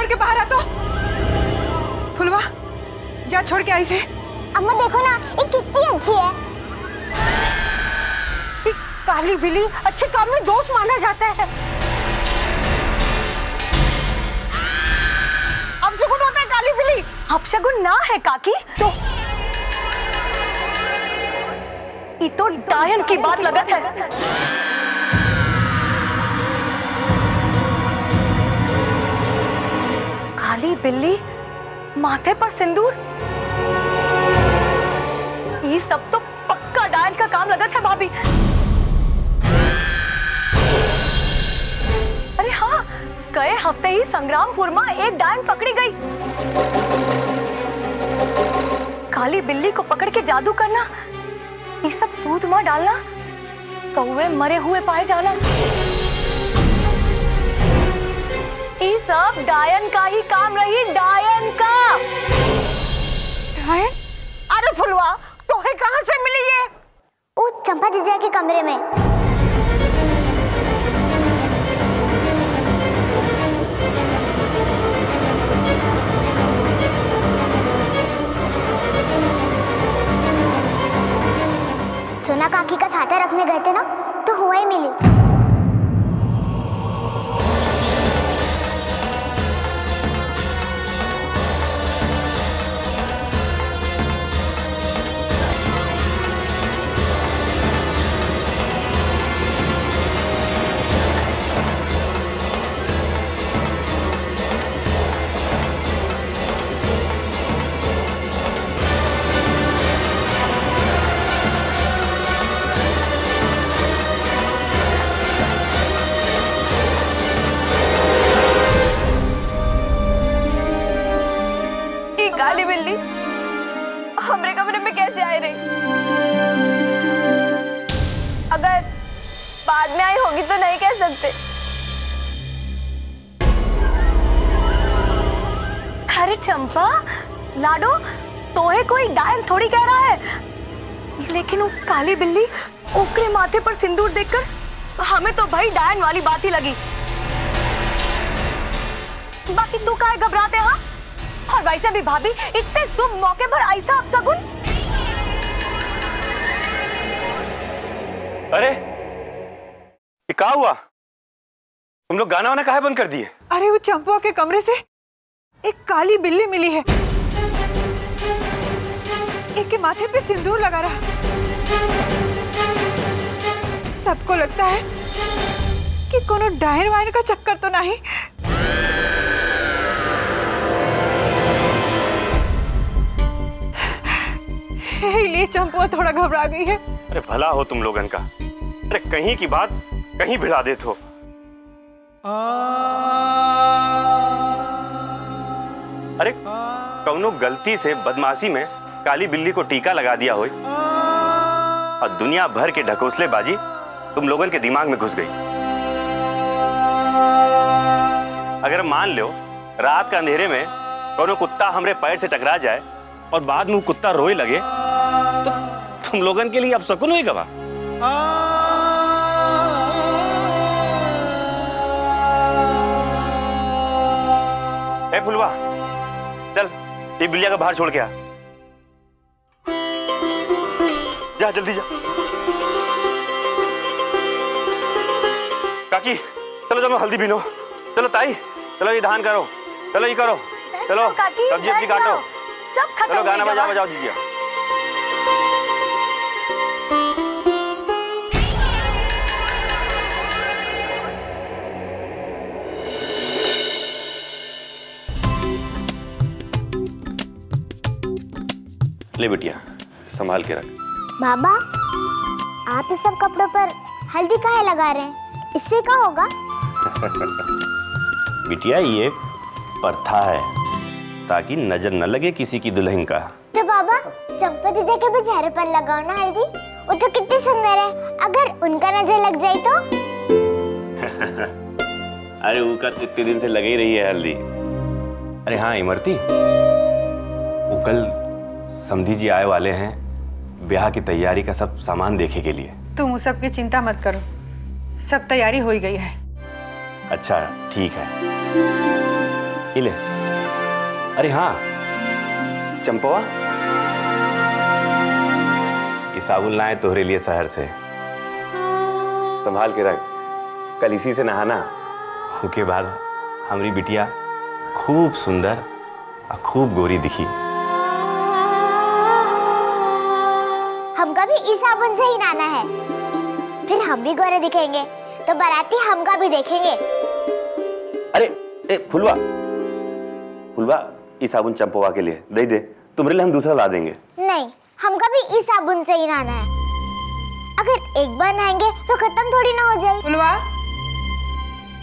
छोड़ के बाहर आ तो। फुलवा जा छोड़ के आई से। अम्मा देखो ना, ये कितनी अच्छी है। काली बिल्ली अच्छे काम में दोस्त माना जाता है। अपशगुन होता है काली बिल्ली। अपशगुन ना है काकी, तो डायन की बात लगत है। काली बिल्ली, माथे पर सिंदूर, ये सब तो पक्का डायन का काम लगत है भाभी। अरे हाँ, गए हफ्ते ही संग्रामपुर में एक डायन पकड़ी गई। काली बिल्ली को पकड़ के जादू करना, ये सब दूध में डालना, कौवे मरे हुए पाए जाना, ये सब डायन का ही काम रही, डायन का। डायन? अरे फुलवा, तोहे कहाँ से मिली ये? वो चंपा जीजा के कमरे में। सोना काकी का छाता रखने गए थे ना, तो हुआ ही मिली। काली बिल्ली हमरे कमरे में कैसे आई रही? अगर बाद में आई होगी तो नहीं कह सकते। अरे चंपा, लाडो, तोहे कोई डायन थोड़ी कह रहा है, लेकिन वो काली बिल्ली ओकरे माथे पर सिंदूर देखकर हमें तो भाई डायन वाली बात ही लगी। बाकी तू काहे घबराते? हाँ, और वैसे भी भाभी, इतने शुभ मौके पर ऐसा अपशगुन। अरे ये क्या हुआ? तुम लोग गाना वाना काहे बंद कर दिए? अरे वो चंपा के कमरे से एक काली बिल्ली मिली है, एक के माथे पे सिंदूर लगा रहा। सबको लगता है कि कोनो डायन वायन का चक्कर तो नहीं। इसलिए चंपा थोड़ा घबरा गई है। अरे भला हो तुम लोगन का, अरे कहीं की बात कहीं भिड़ा देते हो। अरे कौनो गलती से बदमाशी में काली बिल्ली को टीका लगा दिया हो और दुनिया भर के ढकोसले बाजी तुम लोगन के दिमाग में घुस गई। अगर मान लो रात का अंधेरे में कौनो कुत्ता हमरे पैर से टकरा जाए और बाद में वो कुत्ता रोए लगे, तो तुम लोगन के लिए अपशगुन हुई गवा। ए फुलवा, चल ये बिल्लिया का बाहर छोड़ के आ। जा जल्दी जा। काकी चलो चलो हल्दी बीनो। चलो ताई चलो ये धान करो, चलो ये करो, चलो सब्जी अपनी काटो, चलो गाना बजाओ बजाओ दीजिए। ले बिटिया संभाल के रख। बाबा, आप इस सब कपड़ों पर हल्दी काहे लगा रहे हैं? इससे क्या होगा? बिटिया ये प्रथा है ताकि नजर न लगे किसी की दुल्हन का। तो बाबा, चंपा जीजा के भी चेहरे पर लगाओ ना हल्दी, वो तो कितनी सुंदर है। अगर उनका नजर लग जाए तो? अरे उनका तो इतने दिन से लगे ही रही है हल्दी। अरे हाँ इमरती, वो कल समधी जी आए वाले हैं ब्याह की तैयारी का सब सामान देखे के लिए। तुम उस सब की चिंता मत करो, सब तैयारी हो ही गई है। अच्छा ठीक है। ई ले। अरे हाँ चंपवा, ये साबुन लाए तोहरे लिए शहर से, संभाल के रख, कल इसी से नहाना। उसके बाद हमारी बिटिया खूब सुंदर और खूब गोरी दिखी। हमका भी इस साबुन से ही नहाना है, फिर हम भी गोरे दिखेंगे तो बाराती हमका भी देखेंगे। अरे फुलवा, ये साबुन चंपवा के लिए दे दे, तुम्हारे लिए हम दूसरा ला देंगे। नहीं, हमका भी इस साबुन से ही नहाना है। अगर एक बार नहाएंगे तो खत्म थोड़ी ना हो जाए। फुलवा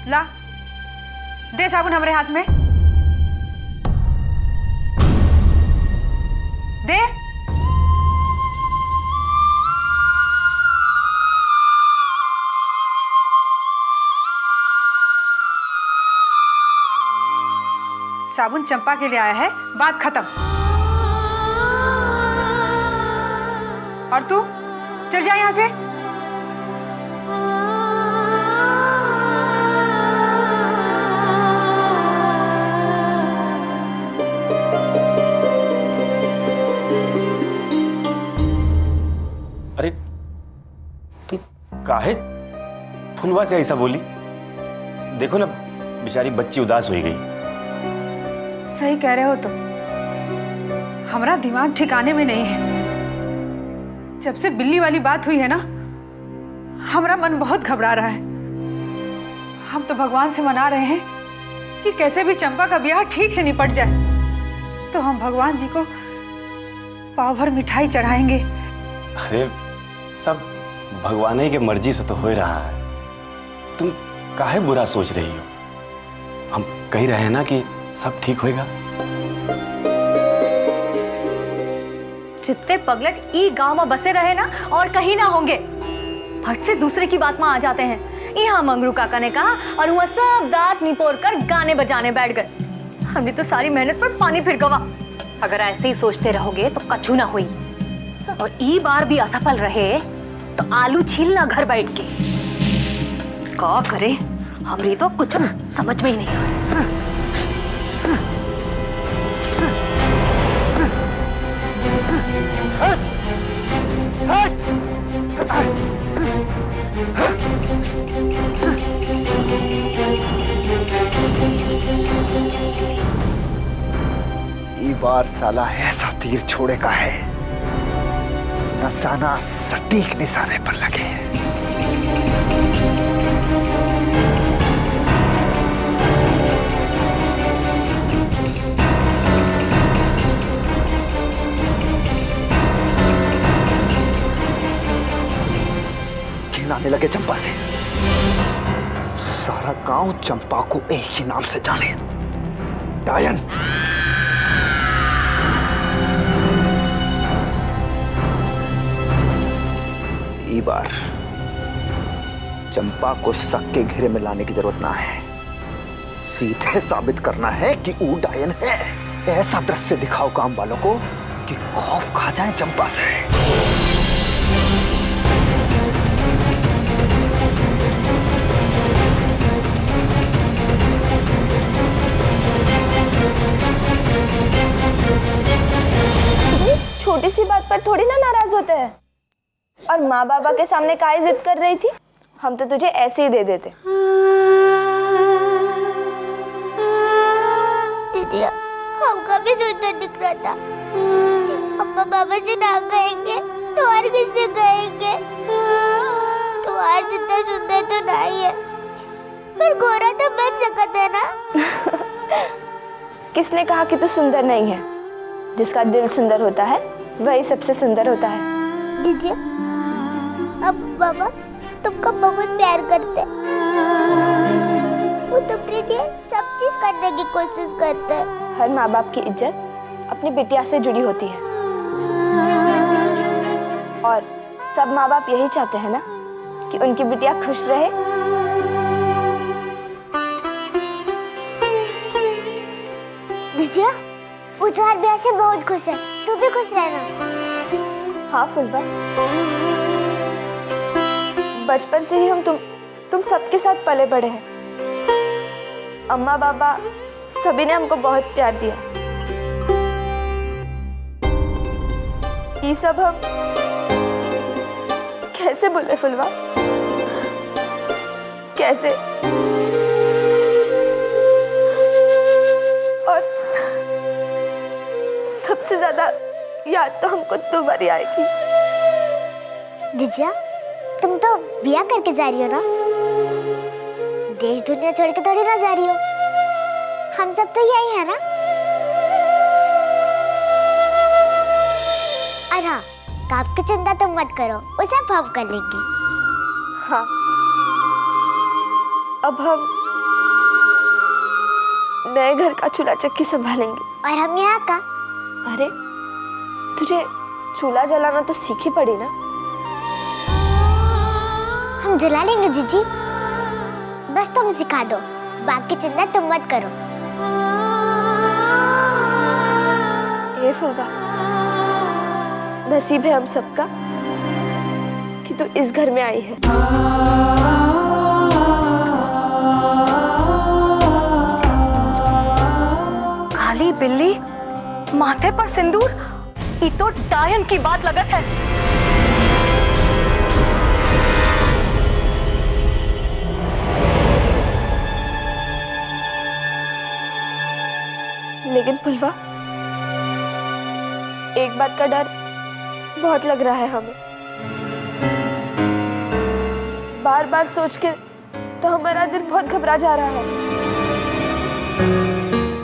ला दे साबुन हमारे हाथ में दे। साबुन चंपा के लिए आया है, बात खत्म। और तू चल जा यहां से। अरे तुम काहे फुलवा से ऐसा बोली? देखो ना बेचारी बच्ची उदास हो गई। सही कह रहे हो तुम, हमारा दिमाग ठिकाने में नहीं है। जब से बिल्ली वाली बात हुई है ना, हमारा मन बहुत घबरा रहा है। हम तो भगवान से मना रहे हैं कि कैसे भी चंपा का ब्याह ठीक से निपट जाए, तो हम भगवान जी को पाव भर मिठाई चढ़ाएंगे। अरे सब भगवान ही के मर्जी से तो हो रहा है, तुम काहे बुरा सोच रही हो? हम कह रहे हैं ना कि सब ठीक होएगा। जितने पगलट ई गांव में बसे रहे ना और कहीं ना होंगे, फट से दूसरे की बात में आ जाते हैं। यहाँ मंगरू काका ने कहा और वहाँ सब दांत निपोर कर गाने बजाने बैठ गए। हमने तो सारी मेहनत पर पानी फिर गवा। अगर ऐसे ही सोचते रहोगे तो कछु ना हुई, और ई बार भी असफल रहे तो आलू छीलना घर बैठ के। क्या करे, हमरी तो कुछ समझ में ही नहीं आ। ई बार साला ऐसा तीर छोड़े का है, निशाना सटीक निशाने पर लगे। आने लगे चंपा से, सारा गांव चंपा को एक ही नाम से जाने, डायन। ई बार चंपा को शक के घेरे में लाने की जरूरत ना है, सीधे साबित करना है कि वो डायन है। ऐसा दृश्य दिखाओ काम वालों को कि खौफ खा जाए चंपा से। छोटी सी बात पर थोड़ी ना नाराज होते हैं। और माँ बाबा के सामने काहे जिद कर रही थी? हम तो तुझे ऐसे ही दे देते। दीदी, हमका भी सुंदर दिख रहा था। अम्मा बाबा से ना कहेंगे तो और किससे कहेंगे? तो और जितना सुंदर तो नहीं है, पर गोरा तो बन सकता है ना। किसने कहा कि तू सुंदर नहीं है? जिसका दिल सुंदर होता है वही सबसे सुंदर होता है। दीदी, अब बाबा तुमको बहुत प्यार करते हैं। वो तुम्हारे लिए सब चीज करने की कोशिश करते हैं। हर माँ बाप की इज्जत अपनी बिटिया से जुड़ी होती है, और सब माँ बाप यही चाहते हैं ना कि उनकी बिटिया खुश रहे। दीजिए, वो तुम्हारे ब्याह से बहुत खुश है, तू भी खुश रहना। हाँ फुलवा, बचपन से ही हम तुम सबके साथ पले बड़े हैं। अम्मा बाबा सभी ने हमको बहुत प्यार दिया। ये सब हम कैसे बोले फुलवा, कैसे? और सबसे ज्यादा याद तो हमको तुम्हारी आएगी। जिजिया, तुम तो बिया करके जा रही हो ना? देश दुनिया छोड़ के थोड़ी ना जा रही हो। हम सब तो यही है ना? और हाँ, काम की चिंता तुम मत करो, उसे हम कर लेंगे। हाँ, अब हम नए घर का चूल्हा चक्की संभालेंगे। और हम यहाँ का? अरे, तुझे चूल्हा जलाना तो सीखी पड़ी ना? हम जला लेंगे जीजी, बस तुम सिखा दो, बाकी चिंता तुम मत करो। ये फुलवा, नसीब है हम सबका कि तू इस घर में आई है। काली बिल्ली, माथे पर सिंदूर, ये तो डायन की बात लगत है। लेकिन फुलवा, एक बात का डर बहुत लग रहा है हमें। बार बार सोच के तो हमारा दिल बहुत घबरा जा रहा है।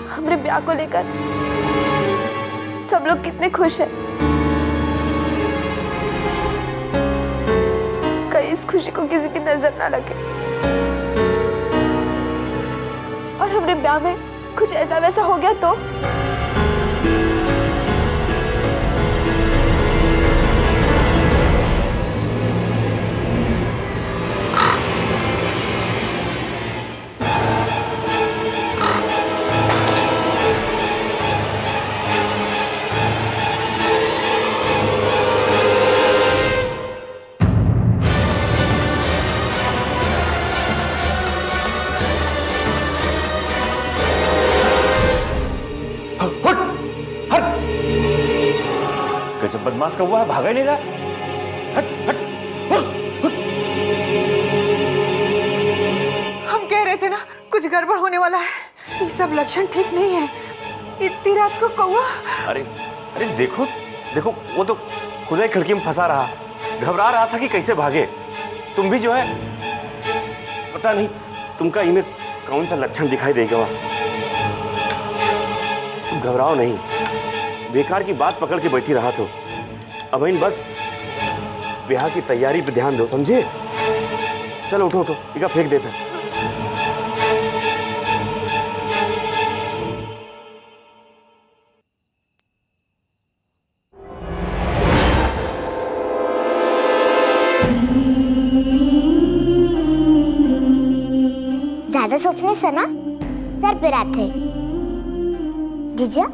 हमारे ब्याह को लेकर सब लोग कितने खुश हैं। कहीं इस खुशी को किसी की नजर ना लगे और हमारे ब्याह में कुछ ऐसा वैसा हो गया तो? गजब बदमाश का हुआ है, भागा ही नहीं रहा। हट हट हुस, हुस। हम कह रहे थे ना कुछ गड़बड़ होने वाला है। ये सब लक्षण ठीक नहीं है। इतनी रात को कौवा। अरे अरे देखो देखो, वो तो खुद ही खिड़की में फंसा रहा, घबरा रहा था कि कैसे भागे। तुम भी जो है, पता नहीं तुमका इनमें कौन सा लक्षण दिखाई देगा। वहां तुम घबराओ नहीं, बेकार की बात पकड़ के बैठी रहा तो। अब इन बस ब्याह की तैयारी पे ध्यान दो, समझे? चलो उठो उठो, इका फेंक देते हैं। ज्यादा सोचने से ना सर पे रात है। जीजा,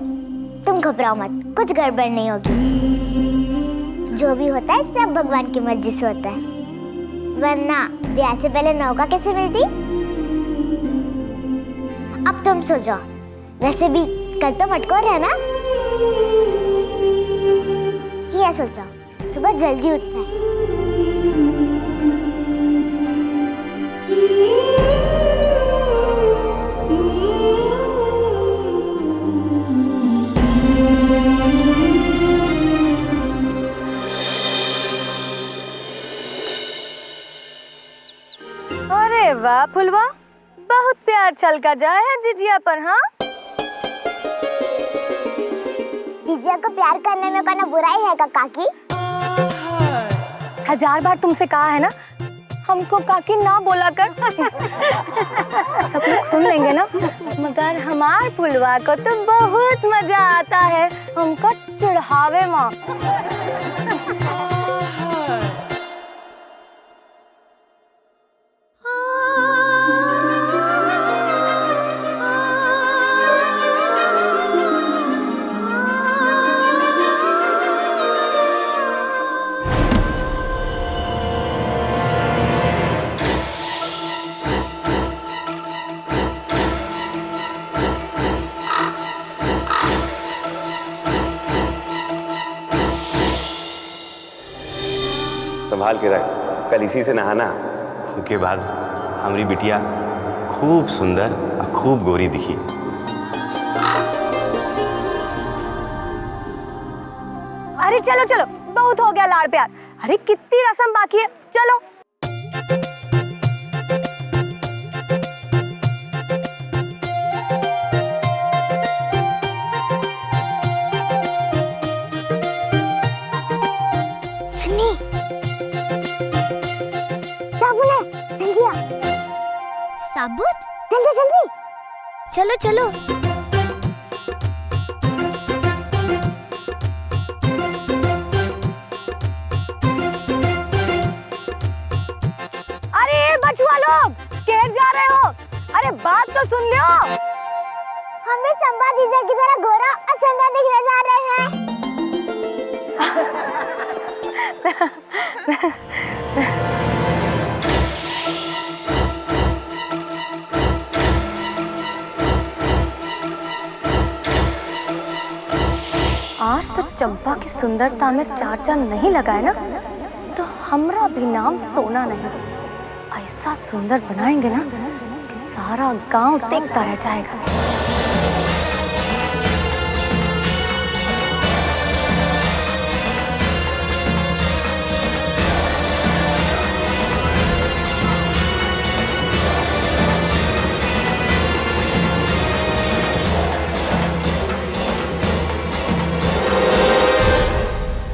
तुम घबराओ मत, कुछ गड़बड़ नहीं होगी। जो भी होता है सब भगवान की मर्जी से होता है, वरना ब्याह से पहले नौका कैसे मिलती? अब तुम सो जाओ, वैसे भी कल तो मटकोर है ना। ये सो जाओ, सुबह जल्दी उठना है। अरे वाह फुलवा, बहुत प्यार छलका जाए है जिजिया पर। हाँ, जीजा को प्यार करने में कोई बुराई है का काकी? 1000 बार तुमसे कहा है ना, हमको काकी ना बोला कर। सब लोग सुन लेंगे ना, मगर हमार फुलवा को तो बहुत मजा आता है हमको चढ़ावे माँ। संभाल के रख, कल इसी से नहाना। उसके बाद हमारी बिटिया खूब सुंदर और खूब गोरी दिखी। अरे चलो चलो, बहुत हो गया लाड़ प्यार। अरे कितनी रस्म बाकी है, चलो। सुनी क्या बोले? जल्दी आ। साबुन? जल्दी जल्दी चलो चलो। बचुआ लोग कैसे जा रहे हो? अरे बात तो सुन लो। हम भी चंपा जीजा की तरह गोरा और सुंदर दिखने जा रहे हैं। आज तो चंपा की सुंदरता में चार चांद नहीं लगाए ना, तो हमरा भी नाम सोना नहीं। ऐसा सुंदर बनाएंगे ना कि सारा गांव देखता रह जाएगा।